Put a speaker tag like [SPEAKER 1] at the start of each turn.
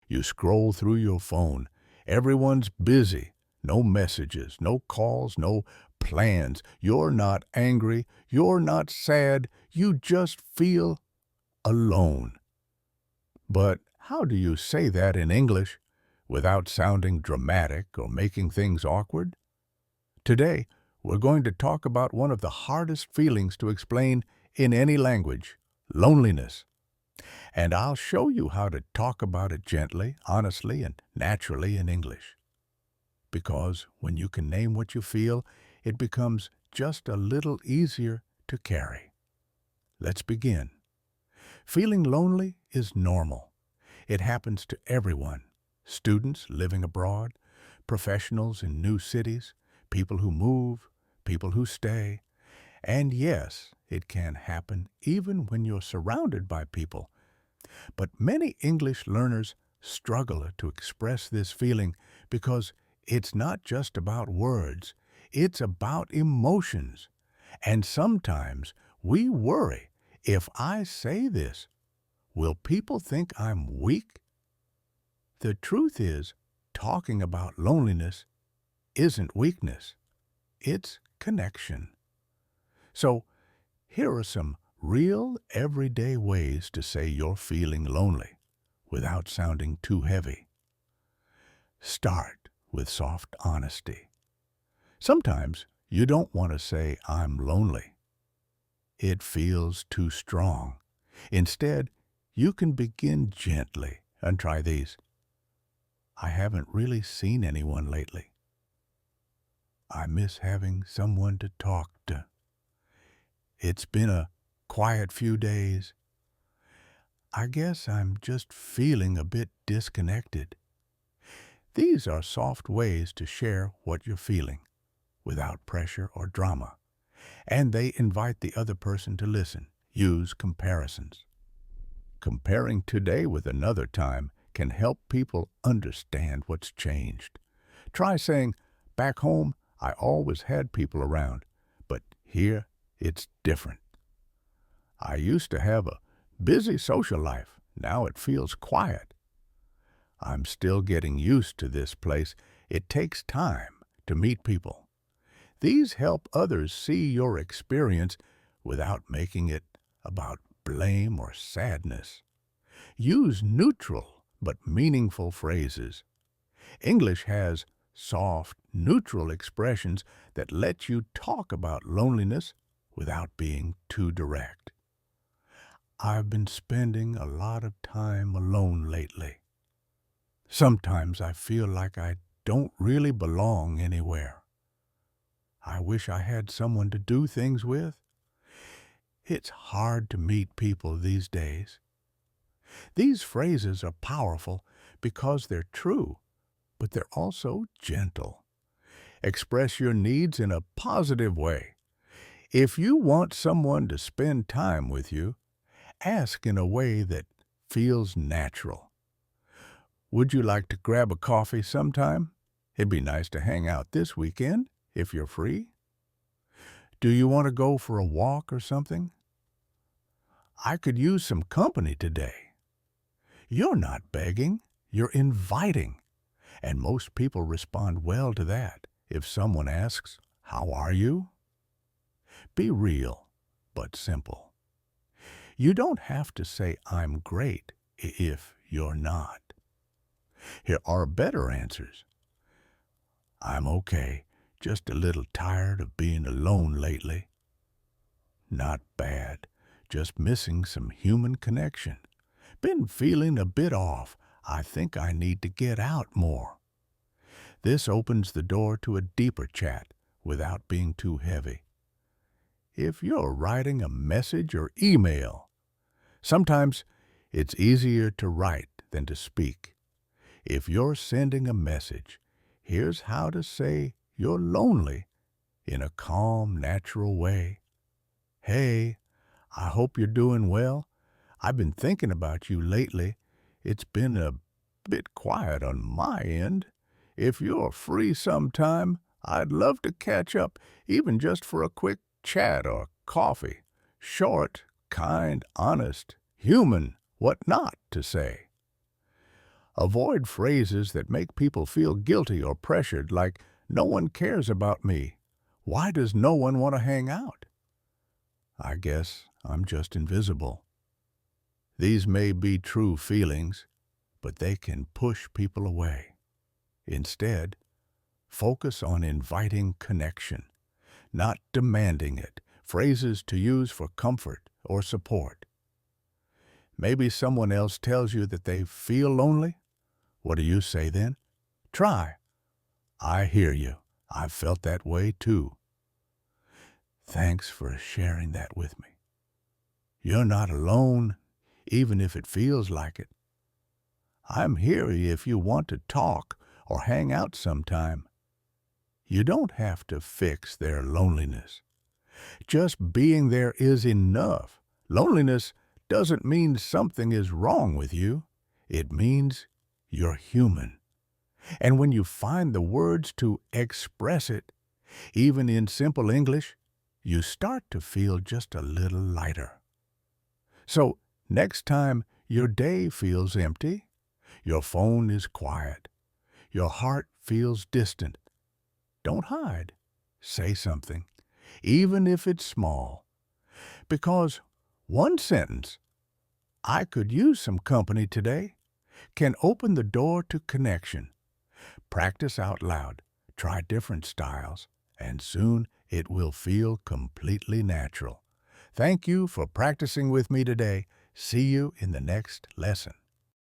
[SPEAKER 1] You scroll through your phone. Everyone's busy. No messages, no calls, no plans. You're not angry. You're not sad. You just feel alone. But how do you say that in English without sounding dramatic or making things awkward? Today, we're going to talk about one of the hardest feelings to explain in any language, loneliness. And I'll show you how to talk about it gently, honestly, and naturally in English. Because when you can name what you feel, it becomes just a little easier to carry. Let's begin. Feeling lonely is normal. It happens to everyone. Students living abroad, professionals in new cities, people who move, people who stay. And yes, it can happen even when you're surrounded by people. But many English learners struggle to express this feeling because it's not just about words, it's about emotions. And sometimes we worry, if I say this, will people think I'm weak? The truth is, talking about loneliness isn't weakness, it's connection. So, here are some real, everyday ways to say you're feeling lonely without sounding too heavy. Start with soft honesty. Sometimes you don't want to say, I'm lonely. It feels too strong. Instead, you can begin gently and try these. I haven't really seen anyone lately. I miss having someone to talk to. It's been a quiet few days. I guess I'm just feeling a bit disconnected. These are soft ways to share what you're feeling without pressure or drama, and they invite the other person to listen. Use comparisons. Comparing today with another time can help people understand what's changed. Try saying, back home, I always had people around, but here it's different. I used to have a busy social life. Now it feels quiet. I'm still getting used to this place. It takes time to meet people. These help others see your experience without making it about blame or sadness. Use neutral but meaningful phrases. English has soft, neutral expressions that let you talk about loneliness without being too direct. I've been spending a lot of time alone lately. Sometimes I feel like I don't really belong anywhere. I wish I had someone to do things with. It's hard to meet people these days. These phrases are powerful because they're true, but they're also gentle. Express your needs in a positive way. If you want someone to spend time with you, ask in a way that feels natural. Would you like to grab a coffee sometime? It'd be nice to hang out this weekend if you're free. Do you want to go for a walk or something? I could use some company today. You're not begging, you're inviting. And most people respond well to that. If someone asks, how are you? Be real, but simple. You don't have to say, I'm great, if you're not. Here are better answers. I'm okay, just a little tired of being alone lately. Not bad, just missing some human connection. Been feeling a bit off. I think I need to get out more. This opens the door to a deeper chat without being too heavy. If you're writing a message or email, sometimes it's easier to write than to speak. If you're sending a message, here's how to say you're lonely in a calm, natural way. Hey, I hope you're doing well. I've been thinking about you lately. It's been a bit quiet on my end. If you're free sometime, I'd love to catch up, even just for a quick chat or coffee. Short, kind, honest, human, what not to say. Avoid phrases that make people feel guilty or pressured, like, "No one cares about me. Why does no one want to hang out? I guess I'm just invisible." These may be true feelings, but they can push people away. Instead, focus on inviting connection, not demanding it. Phrases to use for comfort or support. Maybe someone else tells you that they feel lonely. What do you say then? Try, "I hear you. I've felt that way too. Thanks for sharing that with me. You're not alone, even if it feels like it. I'm here if you want to talk or hang out sometime." You don't have to fix their loneliness. Just being there is enough. Loneliness doesn't mean something is wrong with you. It means you're human. And when you find the words to express it, even in simple English, you start to feel just a little lighter. So, next time your day feels empty, your phone is quiet, your heart feels distant, don't hide. Say something, even if it's small. Because one sentence, "I could use some company today," can open the door to connection. Practice out loud, try different styles, and soon it will feel completely natural. Thank you for practicing with me today. See you in the next lesson.